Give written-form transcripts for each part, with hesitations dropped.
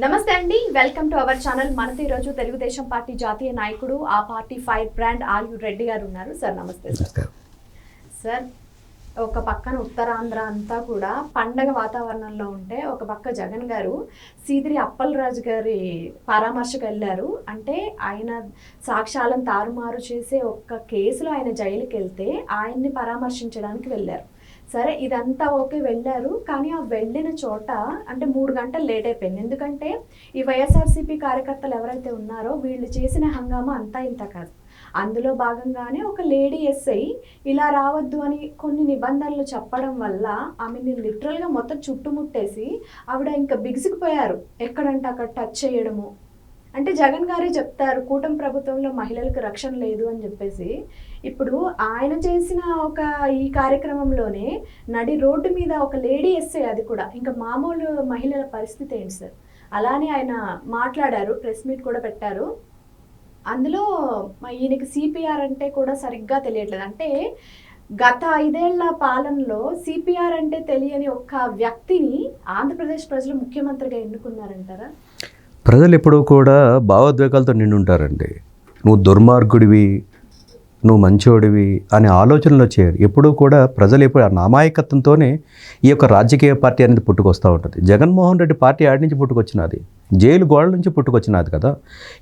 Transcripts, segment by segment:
నమస్తే అండి, welcome to our channel. మనతో ఈరోజు తెలుగుదేశం పార్టీ జాతీయ నాయకుడు, ఆ పార్టీ ఫైర్ బ్రాండ్ ఆల్యూ రెడ్డి గారు ఉన్నారు. సార్ నమస్తే. సార్, ఒక పక్కన ఉత్తరాంధ్ర అంతా కూడా పండగ వాతావరణంలో ఉంటే, ఒక పక్క జగన్ గారు సీదిరి అప్పలరాజు గారి పరామర్శకు వెళ్ళారు. అంటే ఆయన సాక్ష్యాలను తారుమారు చేసే ఒక్క కేసులో ఆయన జైలుకి వెళ్తే ఆయన్ని పరామర్శించడానికి వెళ్ళారు. సరే, ఇదంతా ఓకే, వెళ్ళారు. కానీ ఆ వెళ్ళిన చోట అంటే 3 గంటలు లేట్ అయిపోయింది. ఎందుకంటే ఈ వైఎస్ఆర్సీపీ కార్యకర్తలు ఎవరైతే ఉన్నారో వీళ్ళు చేసిన హంగామా అంతా ఇంత కాదు. అందులో భాగంగానే ఒక లేడీ ఎస్ఐ ఇలా రావద్దు అని కొన్ని నిబంధనలు చెప్పడం వల్ల ఆమెని లిటరల్గా మొత్తం చుట్టుముట్టేసి ఆవిడ ఇంకా బిగుసిపోయారు. ఎక్కడంటే అక్కడ టచ్ చేయడము. అంటే జగన్ గారే చెప్తారు కూటమి ప్రభుత్వంలో మహిళలకు రక్షణ లేదు అని చెప్పేసి. ఇప్పుడు ఆయన చేసిన ఒక ఈ కార్యక్రమంలోనే నడి రోడ్డు మీద ఒక లేడీ ఎస్ఐ, అది కూడా ఇంకా మామూలు మహిళల పరిస్థితి ఏంటి సార్? అలానే ఆయన మాట్లాడారు, ప్రెస్ మీట్ కూడా పెట్టారు. అందులో ఈయనకి సిపిఆర్ అంటే కూడా సరిగ్గా తెలియట్లేదు. అంటే గత 5 ఏళ్ల పాలనలో సిపిఆర్ అంటే తెలియని ఒక వ్యక్తిని ఆంధ్రప్రదేశ్ ప్రజలు ముఖ్యమంత్రిగా ఎన్నుకున్నారంటారా? ప్రజలు ఎప్పుడూ కూడా భావోద్వేగాలతో నిండి ఉంటారండి. నువ్వు దుర్మార్గుడివి, నువ్వు మంచోడివి అనే ఆలోచనలో చేయరు. ఎప్పుడూ కూడా ప్రజలు ఎప్పుడు ఆ నామాయకత్వంతోనే ఈ యొక్క రాజకీయ పార్టీ అనేది పుట్టుకొస్తూ ఉంటుంది. జగన్మోహన్ రెడ్డి పార్టీ ఆడి నుంచి పుట్టుకొచ్చినది, జైలు గోడల నుంచి పుట్టుకొచ్చినది కదా.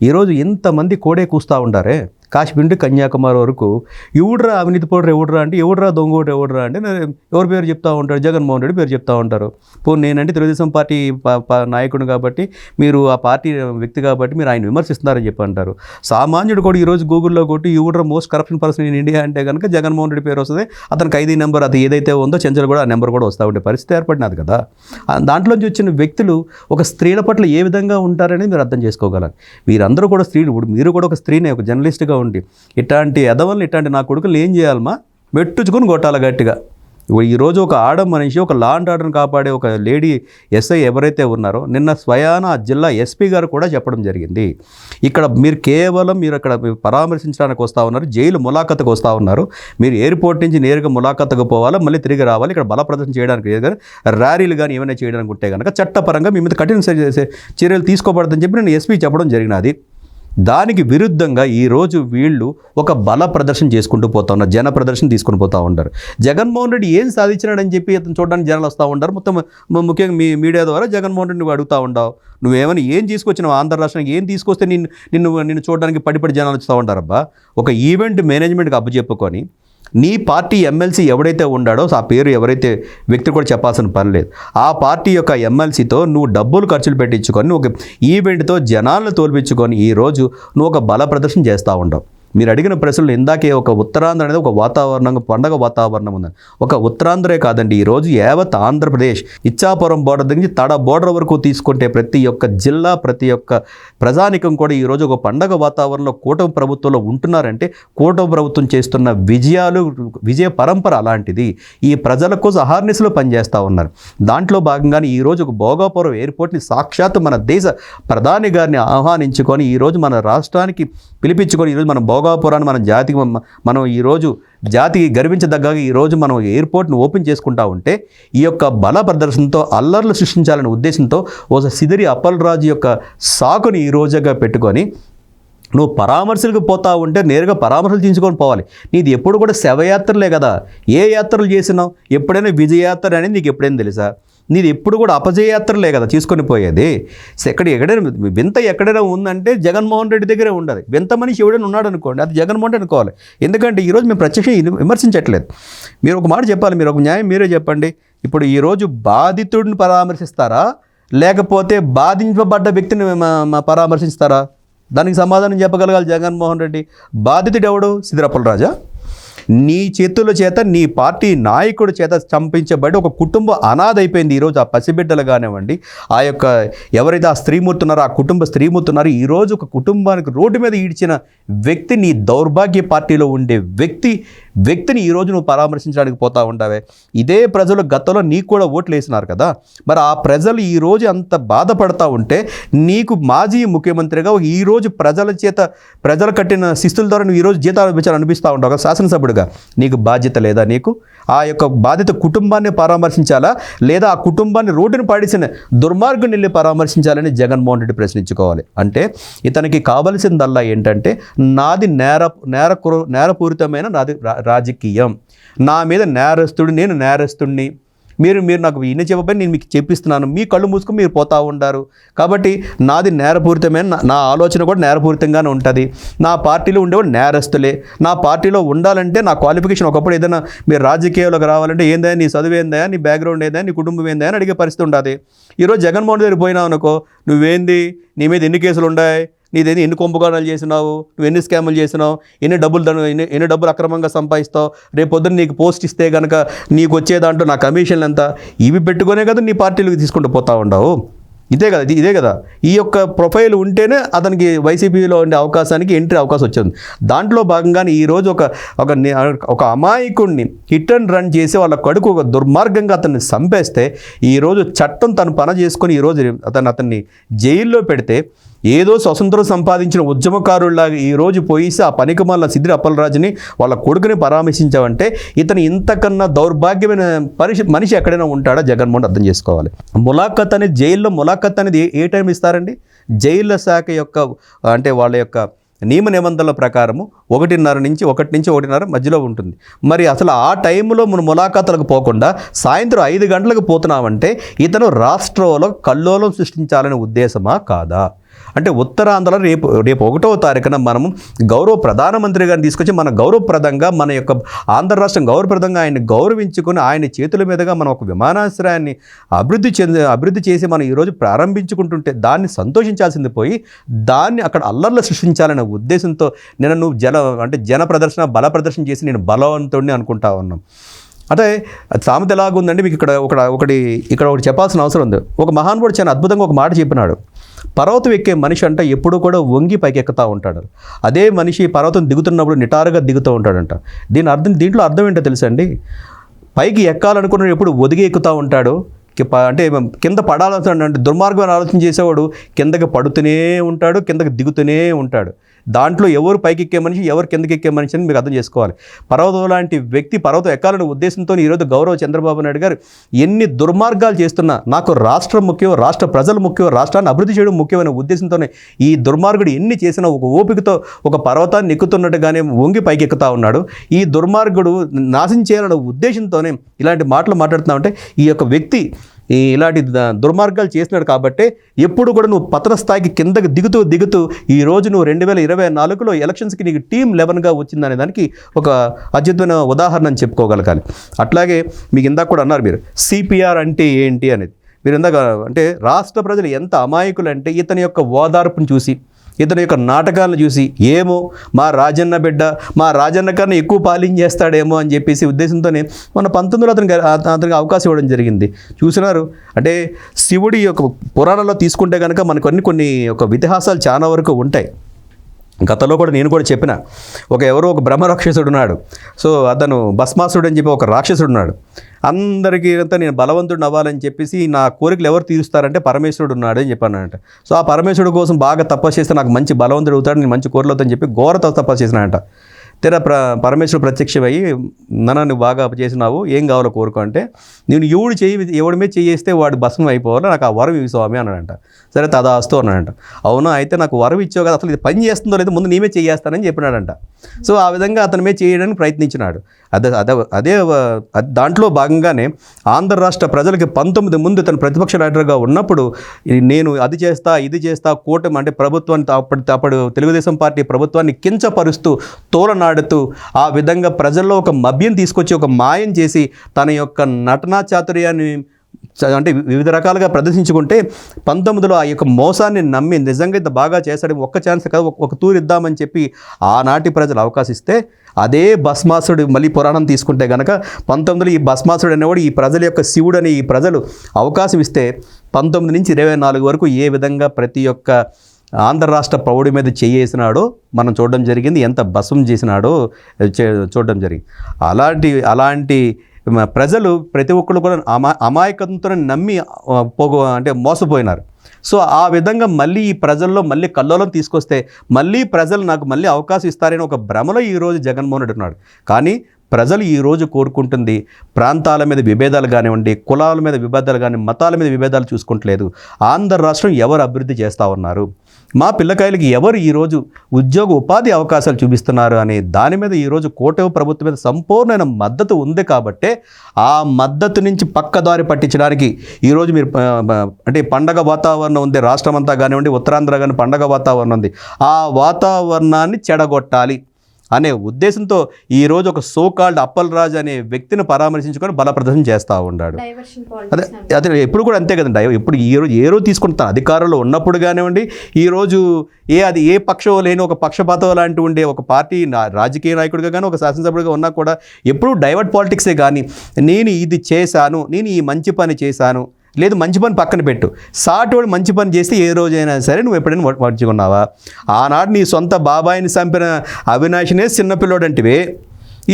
ఈరోజు ఇంతమంది కోడే కూస్తూ ఉంటారే, కాశ్మీర్ నుండి కన్యాకుమారి వరకు. ఎవడ్రా అవినీతి పౌడర్, ఎవడ్రా అంటే ఎవడ్రా దొంగోడు, ఎవడ్రా అంటే ఎవరి పేరు చెప్తూ ఉంటారు, జగన్మోహన్ రెడ్డి పేరు చెప్తూ ఉంటారు. నేనంటే తెలుగుదేశం పార్టీ నాయకుడు కాబట్టి, మీరు ఆ పార్టీ వ్యక్తి కాబట్టి మీరు ఆయన విమర్శిస్తున్నారని చెప్పి అంటారు. సామాన్యుడు కూడా ఈరోజు గూగుల్లో కొట్టి ఎవడ్రా most corruption person in India అంటే కనుక జగన్మోహన్ రెడ్డి పేరు వస్తుంది. అతనికి 5 నెంబర్ అది ఏదైతే ఉందో చెంచలు కూడా ఆ నెంబర్ కూడా వస్తూ ఉండే పరిస్థితి ఏర్పడినది కదా. దాంట్లోంచి వచ్చిన వ్యక్తులు ఒక స్త్రీల పట్ల ఏ విధంగా ఉంటారనేది మీరు అర్థం చేసుకోగలరు. మీరందరూ కూడా స్త్రీలు, మీరు కూడా ఒక స్త్రీనే, ఒక జర్నలిస్ట్గా ఉండి ఇట్లాంటి ఎదవల్ని, ఇట్లాంటి నా కొడుకులు ఏం చేయాలమ్మా, మెట్టుచుకొని కొట్టాలి గట్టిగా. ఈరోజు ఒక మనిషి, ఒక లా అండ్ ఆర్డర్ని కాపాడే ఒక లేడీ ఎస్ఐ ఎవరైతే ఉన్నారో, నిన్న స్వయాన ఆ జిల్లా ఎస్పీ గారు కూడా చెప్పడం జరిగింది. ఇక్కడ మీరు కేవలం మీరు అక్కడ పరామర్శించడానికి వస్తూ ఉన్నారు, జైలు ములాఖతుకు వస్తూ ఉన్నారు. మీరు ఎయిర్పోర్ట్ నుంచి నేరుగా ములాఖతుకు పోవాలి, మళ్ళీ తిరిగి రావాలి. ఇక్కడ బల ప్రదర్శన చేయడానికి కానీ ర్యాలీలు కానీ ఏమైనా చేయడానికి ఉంటే కనుక చట్టపరంగా మీ మీద కఠిన చర్యలు తీసుకోబడదని చెప్పి నేను ఎస్పీ చెప్పడం జరిగినది. దానికి విరుద్ధంగా ఈరోజు వీళ్ళు ఒక బల ప్రదర్శన చేసుకుంటూ పోతా ఉన్నారు, జన ప్రదర్శన తీసుకుని పోతూ ఉంటారు. జగన్మోహన్ రెడ్డి ఏం సాధించినాడని చెప్పి అతను చూడడానికి జనాలు వస్తూ ఉంటారు. మొత్తం ముఖ్యంగా మీ మీడియా ద్వారా జగన్మోహన్ రెడ్డి నువ్వు అడుగుతూ ఉంటావు, నువ్వేమైనా ఏం తీసుకొచ్చినావు ఆంధ్ర రాష్ట్రానికి, ఏం తీసుకొస్తే నిన్ను చూడడానికి పడిపడి జనాలు వస్తూ ఉంటారబ్బా. ఒక ఈవెంట్ మేనేజ్మెంట్కి అప్పచెప్పుకొని నీ పార్టీ ఎమ్మెల్సీ ఎవడైతే ఉన్నాడో, ఆ పేరు ఎవరైతే వ్యక్తి కూడా చెప్పాల్సిన పని లేదు, ఆ పార్టీ యొక్క ఎమ్మెల్సీతో నువ్వు డబ్బులు ఖర్చులు పెట్టించుకొని ఒక ఈవెంట్తో జనాలను తోల్పించుకొని ఈరోజు నువ్వు ఒక బల ప్రదర్శన చేస్తూ ఉండవు. మీరు అడిగిన ప్రశ్నలు ఇందాకే ఒక ఉత్తరాంధ్ర అనేది ఒక వాతావరణం, పండగ వాతావరణం ఉందని. ఒక ఉత్తరాంధ్రే కాదండి, ఈరోజు యావత్ ఆంధ్రప్రదేశ్ ఇచ్చాపురం బోర్డర్ దగ్గర నుంచి తడ బోర్డర్ వరకు తీసుకుంటే ప్రతి ఒక్క జిల్లా, ప్రతి ఒక్క ప్రజానికం కూడా ఈరోజు ఒక పండగ వాతావరణంలో కూటమి ప్రభుత్వంలో ఉంటున్నారంటే కూటమి ప్రభుత్వం చేస్తున్న విజయ పరంపర అలాంటిది. ఈ ప్రజల కోసం అహార్నిస్లో పనిచేస్తూ ఉన్నారు. దాంట్లో భాగంగానే ఈరోజు ఒక భోగాపురం ఎయిర్పోర్ట్ని సాక్షాత్ మన దేశ ప్రధాని గారిని ఆహ్వానించుకొని ఈరోజు మన రాష్ట్రానికి పిలిపించుకొని ఈరోజు మన భోగాపురాన్ని మనం ఈరోజు జాతికి గర్వించదగ్గగా ఈరోజు మనం ఎయిర్పోర్ట్ను ఓపెన్ చేసుకుంటా ఉంటే ఈ యొక్క బల ప్రదర్శనతో అల్లర్లు సృష్టించాలనే ఉద్దేశంతో ఓ సిదిరి అప్పలరాజు యొక్క సాకుని ఈ రోజుగా పెట్టుకొని నువ్వు పరామర్శలకు పోతా ఉంటే నేరుగా పరామర్శలు తీసుకొని పోవాలి. నీది ఎప్పుడు కూడా శవయాత్రలే కదా. ఏ యాత్రలు చేసినావు? ఎప్పుడైనా విజయయాత్ర అనేది నీకు ఎప్పుడైనా తెలుసా? నీది ఎప్పుడు కూడా అపజయయాత్రలే కదా తీసుకొని పోయేది. ఎక్కడైనా వింత ఎక్కడైనా ఉందంటే జగన్మోహన్ రెడ్డి దగ్గరే ఉండాలి. వింత మనిషి ఎవడైనా ఉన్నాడు అనుకోండి, అది జగన్మోహన్ రెడ్డి అనుకోవాలి. ఎందుకంటే ఈరోజు మేము ప్రత్యక్షంగా విమర్శించట్లేదు. మీరు ఒక మాట చెప్పాలి, మీరు ఒక న్యాయం మీరే చెప్పండి. ఇప్పుడు ఈరోజు బాధితుడిని పరామర్శిస్తారా, లేకపోతే బాధించబడ్డ వ్యక్తిని పరామర్శిస్తారా? దానికి సమాధానం చెప్పగలగాలి జగన్మోహన్ రెడ్డి. బాధితుడు ఎవడు? సిదిరి అప్పలరాజా? నీ చేతుల చేత, నీ పార్టీ నాయకుడి చేత చంపించబడి ఒక కుటుంబం అనాథ అయిపోయింది. ఈరోజు ఆ పసిబిడ్డలు కానివ్వండి, ఆ యొక్క ఎవరైతే ఆ స్త్రీమూర్తి ఉన్నారో, ఆ కుటుంబ స్త్రీమూర్తి ఉన్నారో, ఈరోజు ఒక కుటుంబానికి రోడ్డు మీద ఈడ్చిన వ్యక్తి, నీ దౌర్భాగ్య పార్టీలో ఉండే వ్యక్తిని ఈరోజు నువ్వు పరామర్శించడానికి పోతా ఉంటావే. ఇదే ప్రజలు గతంలో నీకు కూడా ఓట్లు వేసినారు కదా. మరి ఆ ప్రజలు ఈరోజు అంత బాధపడతా ఉంటే నీకు మాజీ ముఖ్యమంత్రిగా ఈరోజు ప్రజలు కట్టిన శిస్తుల ద్వారా నువ్వు ఈరోజు జీతాలు అనిపిస్తూ ఉంటావు కదా శాసనసభ్యుడిగా. నాయకుడిగా నీకు బాధ్యత లేదా? నీకు ఆ యొక్క బాధిత కుటుంబాన్ని పరామర్శించాలా, లేదా ఆ కుటుంబాన్ని రోడ్డును పాడేసిన దుర్మార్గుని వెళ్ళి పరామర్శించాలని జగన్మోహన్ రెడ్డి ప్రశ్నించుకోవాలి. అంటే ఇతనికి కావలసిందల్లా ఏంటంటే నాది నేరపూరితమైన నాది రాజకీయం, నా మీద నేరస్తుడు, నేను నేరస్తుడిని, మీరు నాకు ఇన్ని చెప్పబోయి నేను మీకు చెప్పిస్తున్నాను, మీ కళ్ళు మూసుకొని మీరు పోతూ ఉంటారు. కాబట్టి నాది నేరపూరితమైన, నా ఆలోచన కూడా నేరపూరితంగానే ఉంటుంది. నా పార్టీలో ఉండేవాడు నేరస్తులే. నా పార్టీలో ఉండాలంటే నా క్వాలిఫికేషన్ ఒకప్పుడు ఏదైనా మీరు రాజకీయాల్లోకి రావాలంటే ఏందా, నీ చదువు ఏందా, నీ బ్యాక్గ్రౌండ్ ఏందా, నీ కుటుంబం ఏందా అని అడిగే పరిస్థితి ఉంటుంది. ఈరోజు జగన్మోహన్ దగ్గర పోయినావు అనుకో, నువ్వేంది, నీ మీద ఎన్ని కేసులు ఉన్నాయి, నీదేది ఎన్ని కుంభకోణాలు చేసినావు, నువ్వు ఎన్ని స్కాములు చేసినావు, ఎన్ని డబ్బులు అక్రమంగా సంపాదిస్తావు, రేపు పొద్దున్న నీకు పోస్ట్ ఇస్తే కనుక నీకు వచ్చే దాంట్లో నా కమిషన్లు ఎంత, ఇవి పెట్టుకునే కదా నీ పార్టీలకు తీసుకుంటూ పోతా ఉండవు. ఇదే కదా ఈ యొక్క ప్రొఫైల్ ఉంటేనే అతనికి వైసీపీలో ఉండే అవకాశానికి ఎంట్రీ అవకాశం వచ్చింది. దాంట్లో భాగంగానే ఈరోజు ఒక అమాయకుడిని హిట్ అండ్ రన్ చేసి వాళ్ళ కడుకు ఒక దుర్మార్గంగా అతన్ని చంపేస్తే, ఈరోజు చట్టం తను పని చేసుకొని ఈరోజు అతన్ని జైల్లో పెడితే, ఏదో స్వతంత్రం సంపాదించిన ఉద్యమకారుల్లాగా ఈరోజు పోయిసి ఆ పనికిమాల సిద్దిరి అప్పలరాజుని వాళ్ళ కొడుకుని పరామర్శించావంటే ఇతను ఇంతకన్నా దౌర్భాగ్యమైన మనిషి ఎక్కడైనా ఉంటాడా జగన్మోహన్ అర్థం చేసుకోవాలి. ములాఖత్ అనేది జైల్లో ములాఖత్ అనేది ఏ టైం ఇస్తారండి? జైళ్ళ శాఖ యొక్క అంటే వాళ్ళ యొక్క నియమ నిబంధనల ప్రకారము 1:30 నుంచి 1:30 మధ్యలో ఉంటుంది. మరి అసలు ఆ టైంలో మనం ములాఖాతులకు పోకుండా సాయంత్రం 5 గంటలకు పోతున్నామంటే ఇతను రాష్ట్రంలో కల్లోలం సృష్టించాలనే ఉద్దేశమా కాదా? అంటే ఉత్తరాంధ్రలో రేపు 1వ తారీఖున మనము గౌరవ ప్రధానమంత్రి గారిని తీసుకొచ్చి మన గౌరవప్రదంగా మన యొక్క ఆంధ్ర రాష్ట్రం గౌరవప్రదంగా ఆయన్ని గౌరవించుకొని ఆయన చేతుల మీదుగా మనం ఒక విమానాశ్రయాన్ని అభివృద్ధి చేసి మనం ఈరోజు ప్రారంభించుకుంటుంటే దాన్ని సంతోషించాల్సింది పోయి దాన్ని అక్కడ అల్లర్లు సృష్టించాలనే ఉద్దేశంతో నువ్వు జన ప్రదర్శన బల ప్రదర్శన చేసి నేను బలవంతుడిని అనుకుంటా ఉన్నాం. అంటే సామెత ఎలాగుందండి, మీకు ఒకటి చెప్పాల్సిన అవసరం ఉంది. ఒక మహానుభావుడు చాలా అద్భుతంగా ఒక మాట చెప్పినాడు. పర్వతం ఎక్కే మనిషి అంటే ఎప్పుడూ కూడా వంగి పైకి ఎక్కుతూ ఉంటాడు. అదే మనిషి పర్వతం దిగుతున్నప్పుడు నిటారుగా దిగుతూ ఉంటాడంట. దీంట్లో అర్థం ఏంటో తెలుసా అండి? పైకి ఎక్కాలనుకున్న ఎప్పుడు ఒదిగి ఎక్కుతూ ఉంటాడు. అంటే కింద పడాలని అంటే దుర్మార్గమైన ఆలోచన చేసేవాడు కిందకి పడుతూనే ఉంటాడు, కిందకి దిగుతూనే ఉంటాడు. దాంట్లో ఎవరు పైకి ఎక్కే మనిషి, ఎవరు కిందకి ఎక్కే మనిషి అని మీకు అర్థం చేసుకోవాలి. పర్వతం లాంటి వ్యక్తి పర్వతం ఎక్కాలనే ఉద్దేశంతో ఈరోజు గౌరవ చంద్రబాబు నాయుడు గారు ఎన్ని దుర్మార్గాలు చేస్తున్నా నాకు రాష్ట్రం ముఖ్యం, రాష్ట్ర ప్రజలు ముఖ్యం, రాష్ట్రాన్ని అభివృద్ధి చేయడం ముఖ్యమైన ఉద్దేశంతోనే ఈ దుర్మార్గుడు ఎన్ని చేసినా ఒక ఓపికతో ఒక పర్వతాన్ని ఎక్కుతున్నట్టుగానే వంగి పైకి ఎక్కుతా ఉన్నాడు. ఈ దుర్మార్గుడు నాశనం చేయాలనే ఉద్దేశంతోనే ఇలాంటి మాటలు మాట్లాడుతున్నామంటే ఈ యొక్క వ్యక్తి ఇలాంటి దుర్మార్గాలు చేసినాడు కాబట్టి ఎప్పుడు కూడా నువ్వు పతన స్థాయికి కిందకి దిగుతూ ఈరోజు నువ్వు 2024లో ఎలక్షన్స్కి నీకు టీమ్ 11గా వచ్చిందనే దానికి ఒక అద్భుతమైన ఉదాహరణ అని చెప్పుకోగలగాలి. అట్లాగే మీకు ఇందాక కూడా అన్నారు మీరు సిపిఆర్ అంటే ఏంటి అనేది. మీరు ఇందాక అంటే రాష్ట్ర ప్రజలు ఎంత అమాయకులు అంటే ఇతని యొక్క ఓదార్పును చూసి, ఇతని యొక్క నాటకాలను చూసి ఏమో మా రాజన్న బిడ్డ, మా రాజన్న కన్నా ఎక్కువ పాలించేస్తాడేమో అని చెప్పేసి ఉద్దేశంతోనే మన 19లో అతనికి అవకాశం ఇవ్వడం జరిగింది. చూసినారు అంటే శివుడి యొక్క పురాణంలో తీసుకుంటే కనుక మనకు కొన్ని ఒక ఇతిహాసాలు చాలా వరకు ఉంటాయి. గతంలో కూడా నేను కూడా చెప్పిన ఒక బ్రహ్మ రాక్షసుడు ఉన్నాడు. సో అతను భస్మాసుడు అని చెప్పి ఒక రాక్షసుడు ఉన్నాడు. అందరికీ అంతా నేను బలవంతుడిని అవ్వాలని చెప్పేసి నా కోరికలు ఎవరు తీరుస్తారంటే పరమేశ్వరుడు ఉన్నాడు అని చెప్పానంట. సో ఆ పరమేశ్వరుడు కోసం బాగా తపస్సు చేస్తే నాకు మంచి బలవంతుడు అవుతాడు, నేను మంచి కోరికలు అవుతాను చెప్పి ఘోర తపస్సు చేసినాడంట. తెర పరమేశ్వరుడు ప్రత్యక్షమయ్యి నన్ను బాగా చేసినావు, ఏం కావాలో కోరుకో అంటే, నేను ఎవడి మీద చేస్తే వాడు భస్మం అయిపోవాలి, నాకు ఆ వరం ఇవి స్వామి అన్నాడంట. సరే తదాస్తు అన్నాడంట. అవునా, అయితే నాకు వరం ఇచ్చావు కదా, అసలు ఇది పని చేస్తుందో లేదో ముందు నేమే చేస్తానని చెప్పినాడంట. సో ఆ విధంగా అతని మీద చేయడానికి ప్రయత్నించినాడు. అదే దాంట్లో భాగంగానే ఆంధ్ర రాష్ట్ర ప్రజలకి 19 ముందు తను ప్రతిపక్ష లీడర్గా ఉన్నప్పుడు నేను అది చేస్తా ఇది చేస్తా కూటమి అంటే ప్రభుత్వాన్ని అప్పుడు తెలుగుదేశం పార్టీ ప్రభుత్వాన్ని కించపరుస్తూ తోలనాడుతూ ఆ విధంగా ప్రజల్లో ఒక మభ్యం తీసుకొచ్చి ఒక మాయం చేసి తన యొక్క నటనా చాతుర్యాన్ని అంటే వివిధ రకాలుగా ప్రదర్శించుకుంటే 19లో ఆ యొక్క మోసాన్ని నమ్మి నిజంగా ఇంత బాగా చేశాడు, ఒక్క ఛాన్స్ కదా ఒక తూరు ఇద్దామని చెప్పి ఆనాటి ప్రజలు అవకాశిస్తే అదే భస్మాసుడు మళ్ళీ పురాణం తీసుకుంటే కనుక 19లో ఈ భస్మాసుడు అనేవాడు ఈ ప్రజల యొక్క శివుడని ఈ ప్రజలు అవకాశం ఇస్తే 19 నుంచి 24 వరకు ఏ విధంగా ప్రతి ఒక్క ఆంధ్ర రాష్ట్ర పౌడి మీద చేసినాడో మనం చూడడం జరిగింది, ఎంత భస్మం చేసినాడో చూడడం జరిగింది. అలాంటి ప్రజలు ప్రతి ఒక్కరు కూడా అమాయకంతో నమ్మి అంటే మోసపోయినారు. సో ఆ విధంగా మళ్ళీ ఈ ప్రజల్లో మళ్ళీ కల్లోలం తీసుకొస్తే మళ్ళీ ప్రజలు నాకు మళ్ళీ అవకాశం ఇస్తారని ఒక భ్రమలో ఈరోజు జగన్మోహన్ రెడ్డి ఉన్నాడు. కానీ ప్రజలు ఈరోజు కోరుకుంటుంది ప్రాంతాల మీద విభేదాలు కానివ్వండి, కులాల మీద విభేదాలు కానీ, మతాల మీద విభేదాలు చూసుకుంటలేదు. ఆంధ్ర రాష్ట్రం ఎవరు అభివృద్ధి చేస్తూ ఉన్నారు, మా పిల్లకాయలకి ఎవరు ఈరోజు ఉద్యోగ ఉపాధి అవకాశాలు చూపిస్తున్నారు అనే దాని మీద ఈరోజు కూటమి ప్రభుత్వం మీద సంపూర్ణమైన మద్దతు ఉంది. కాబట్టే ఆ మద్దతు నుంచి పక్కదారి పట్టించడానికి ఈరోజు మీరు అంటే పండగ వాతావరణం ఉంది, రాష్ట్రం అంతా కానివ్వండి, ఉత్తరాంధ్ర కానీ పండగ వాతావరణం ఉంది, ఆ వాతావరణాన్ని చెడగొట్టాలి అనే ఉద్దేశంతో ఈరోజు ఒక సోకాల్డ్ అప్పలరాజు అనే వ్యక్తిని పరామర్శించుకొని బల ప్రదర్శన చేస్తూ ఉన్నాడు. అదే ఎప్పుడు కూడా అంతే కదండి. ఎప్పుడు ఏ రోజు తీసుకుంటాను అధికారంలో ఉన్నప్పుడు కానివ్వండి, ఈరోజు అది ఏ పక్షం లేని ఒక పక్షపాతం లాంటి ఉండే ఒక పార్టీ రాజకీయ నాయకుడిగా కానీ, ఒక శాసనసభ్యుడిగా ఉన్నా కూడా ఎప్పుడూ డైవర్ట్ పాలిటిక్సే. కానీ నేను ఇది చేశాను, నేను ఈ మంచి పని చేశాను, లేదు మంచి పని పక్కన పెట్టు, సాటోడు మంచి పని చేస్తే ఏ రోజైనా సరే నువ్వు ఎప్పుడైనా మర్చికున్నావా? ఆనాడు నీ సొంత బాబాయిని చంపిన అవినాష్నే చిన్నపిల్లోడు అంటివే.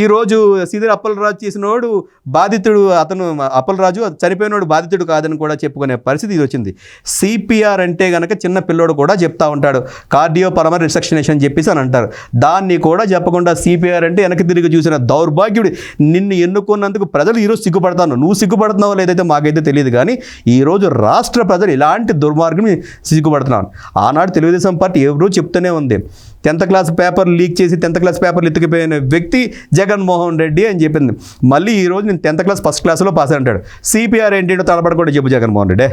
ఈరోజు సీదర్ అప్పలరాజు చేసినోడు బాధితుడు, అతను అప్పలరాజు చనిపోయినోడు బాధితుడు కాదని కూడా చెప్పుకునే పరిస్థితి ఇది వచ్చింది. సిపిఆర్ అంటే కనుక చిన్న పిల్లోడు కూడా చెప్తా ఉంటాడు, కార్డియో పల్మనరీ రిసెక్షనేషన్ అని చెప్పేసి అని అంటారు. దాన్ని కూడా చెప్పకుండా సిపిఆర్ అంటే వెనక్కి తిరిగి చూసిన దౌర్భాగ్యుడు. నిన్ను ఎన్నుకున్నందుకు ప్రజలు ఈరోజు సిగ్గుపడతాను. నువ్వు సిగ్గుపడుతున్నావో లేదైతే మాకైతే తెలియదు, కానీ ఈరోజు రాష్ట్ర ప్రజలు ఇలాంటి దుర్మార్గం సిగ్గుపడుతున్నాను. ఆనాడు తెలుగుదేశం పార్టీ ఎవరూ చెప్తూనే ఉంది, 10th క్లాస్ పేపర్ లీక్ చేసి 10th క్లాస్ పేపర్లు ఎత్తుకుపోయిన వ్యక్తి జగన్మోహన్ రెడ్డి అని చెప్పింది. మళ్ళీ ఈరోజు నేను 10th క్లాస్ ఫస్ట్ క్లాస్లో పాస్ అంటాడు. సిపిఆర్ ఏంటో తలపడకుండా చెప్పు జగన్మోహన్ రెడ్డి,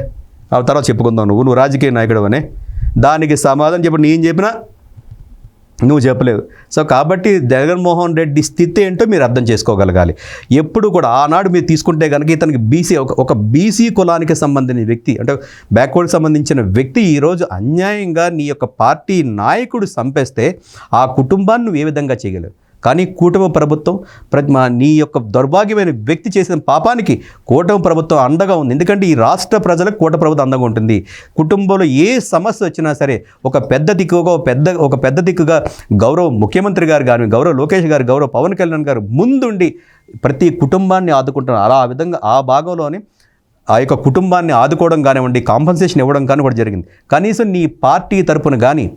ఆ తర్వాత చెప్పుకుందాం. నువ్వు రాజకీయ నాయకుడు అనే దానికి సమాధానం చెప్పు. నేను చెప్పినా నువ్వు చెప్పలేవు. సో కాబట్టి జగన్మోహన్ రెడ్డి స్థితి ఏంటో మీరు అర్థం చేసుకోగలగాలి. ఎప్పుడు కూడా ఆనాడు మీరు తీసుకుంటే కనుక ఇతనికి బీసీ ఒక బీసీ కులానికి సంబంధించిన వ్యక్తి, అంటే బ్యాక్వర్డ్ సంబంధించిన వ్యక్తి ఈరోజు అన్యాయంగా నీ యొక్క పార్టీ నాయకుడు చంపేస్తే ఆ కుటుంబాన్ని నువ్వు ఏ విధంగా చేయగలవు? కానీ కూటమి ప్రభుత్వం నీ యొక్క దౌర్భాగ్యమైన వ్యక్తి చేసిన పాపానికి కూటమి ప్రభుత్వం అండగా ఉంది. ఎందుకంటే ఈ రాష్ట్ర ప్రజలకు కూటమి ప్రభుత్వం అండగా ఉంటుంది. కుటుంబంలో ఏ సమస్య వచ్చినా సరే ఒక పెద్ద దిక్కుగా గౌరవ ముఖ్యమంత్రి గారు కానీ, గౌరవ లోకేష్ గారు, గౌరవ పవన్ కళ్యాణ్ గారు ముందుండి ప్రతి కుటుంబాన్ని ఆదుకుంటున్నారు. అలా ఆ విధంగా ఆ భాగంలోనే ఆ యొక్క కుటుంబాన్ని ఆదుకోవడం కానివ్వండి, కాంపన్సేషన్ ఇవ్వడం కానీ కూడా జరిగింది. కనీసం నీ పార్టీ తరపున కానీ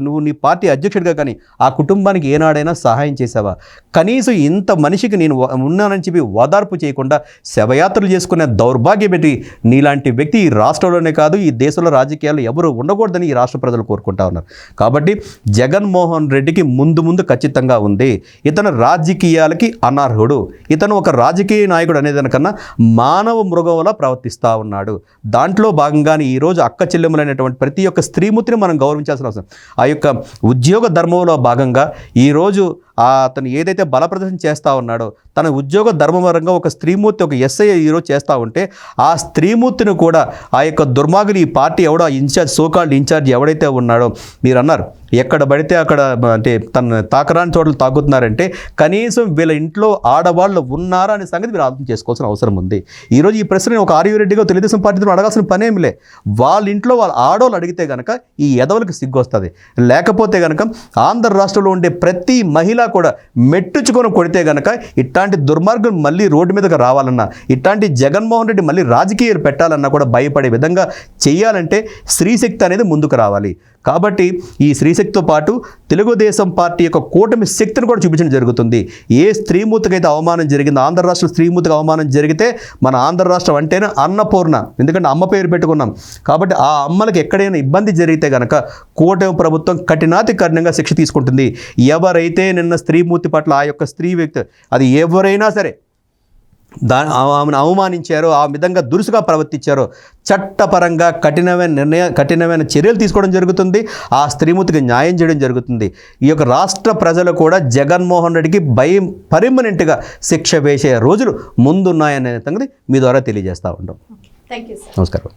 నువ్వు నీ పార్టీ అధ్యక్షుడిగా కానీ ఆ కుటుంబానికి ఏనాడైనా సహాయం చేసావా? కనీసం ఇంత మనిషికి నేను ఉన్నానని చెప్పి ఓదార్పు చేయకుండా శవయాత్రలు చేసుకునే దౌర్భాగ్యం పెట్టి నీలాంటి వ్యక్తి ఈ రాష్ట్రంలోనే కాదు ఈ దేశంలో రాజకీయాల్లో ఎవరు ఉండకూడదని ఈ రాష్ట్ర ప్రజలు కోరుకుంటా ఉన్నారు. కాబట్టి జగన్మోహన్ రెడ్డికి ముందు ఖచ్చితంగా ఉంది, ఇతను రాజకీయాలకి అనర్హుడు, ఇతను ఒక రాజకీయ నాయకుడు అనేదానికన్నా మానవ మృగంలా ప్రవర్తిస్తూ ఉన్నాడు. దాంట్లో భాగంగానే ఈరోజు అక్క చెల్లెములైనటువంటి ప్రతి ఒక్క స్త్రీమూర్తిని మనం గౌరవించాల్సిన అవసరం. ఆ యొక్క ఉద్యోగ ధర్మంలో భాగంగా ఈరోజు అతను ఏదైతే బల ప్రదర్శన చేస్తూ ఉన్నాడో తన ఉద్యోగ ధర్మపరంగా ఒక స్త్రీమూర్తి, ఒక ఎస్ఐ ఈరోజు చేస్తూ ఉంటే ఆ స్త్రీమూర్తిని కూడా ఆ యొక్క దుర్మార్గులు ఈ పార్టీ ఎవడో సోకాల్డ్ ఇన్ఛార్జ్ ఎవడైతే ఉన్నాడో మీరు అన్నారు ఎక్కడ పడితే అక్కడ అంటే తన తాకరాని చోట్ల తాకుతున్నారంటే కనీసం వీళ్ళ ఇంట్లో ఆడవాళ్ళు ఉన్నారా అనే సంగతి మీరు అర్థం చేసుకోవాల్సిన అవసరం ఉంది. ఈరోజు ఈ ప్రశ్న ఒక ఆర్యూ రెడ్డిగా తెలుగుదేశం పార్టీతో అడగాల్సిన పనేమిలే. వాళ్ళ ఇంట్లో వాళ్ళ ఆడవాళ్ళు అడిగితే కనుక ఈ ఎదవలకు సిగ్గు వస్తుంది. లేకపోతే కనుక ఆంధ్ర రాష్ట్రంలో ఉండే ప్రతి మహిళ కూడా మెట్టుచుకొని కొడితే కనుక ఇట్లాంటి దుర్మార్గం మళ్ళీ రోడ్డు మీదకి రావాలన్నా, ఇట్లాంటి జగన్మోహన్ రెడ్డి మళ్ళీ రాజకీయాలు పెట్టాలన్నా కూడా భయపడే విధంగా చేయాలంటే స్త్రీశక్తి అనేది ముందుకు రావాలి. కాబట్టి ఈ స్త్రీశక్తితో పాటు తెలుగుదేశం పార్టీ యొక్క కూటమి శక్తిని కూడా చూపించడం జరుగుతుంది. ఏ స్త్రీమూర్తికి అయితే అవమానం జరిగిందో, ఆంధ్ర రాష్ట్ర స్త్రీమూర్తికి అవమానం జరిగితే మన ఆంధ్ర రాష్ట్రం అంటేనే అన్నపూర్ణ, ఎందుకంటే అమ్మ పేరు పెట్టుకున్నాం కాబట్టి ఆ అమ్మలకు ఎక్కడైనా ఇబ్బంది జరిగితే కనుక కూటమి ప్రభుత్వం కఠినాతి కఠినంగా శిక్ష తీసుకుంటుంది. ఎవరైతే నిన్న స్త్రీమూర్తి పట్ల ఆ యొక్క స్త్రీ వ్యక్తి అది ఎవరైనా సరే ఆమెను అవమానించారో, ఆ విధంగా దురుసుగా ప్రవర్తించారో చట్టపరంగా కఠినమైన చర్యలు తీసుకోవడం జరుగుతుంది. ఆ స్త్రీమూర్తికి న్యాయం చేయడం జరుగుతుంది. ఈ యొక్క రాష్ట్ర ప్రజలు కూడా జగన్మోహన్ రెడ్డికి పర్మనెంట్గా శిక్ష వేసే రోజులు ముందున్నాయనే సంగతి మీ ద్వారా తెలియజేస్తూ ఉంటాం. Thank you sir. నమస్కారం.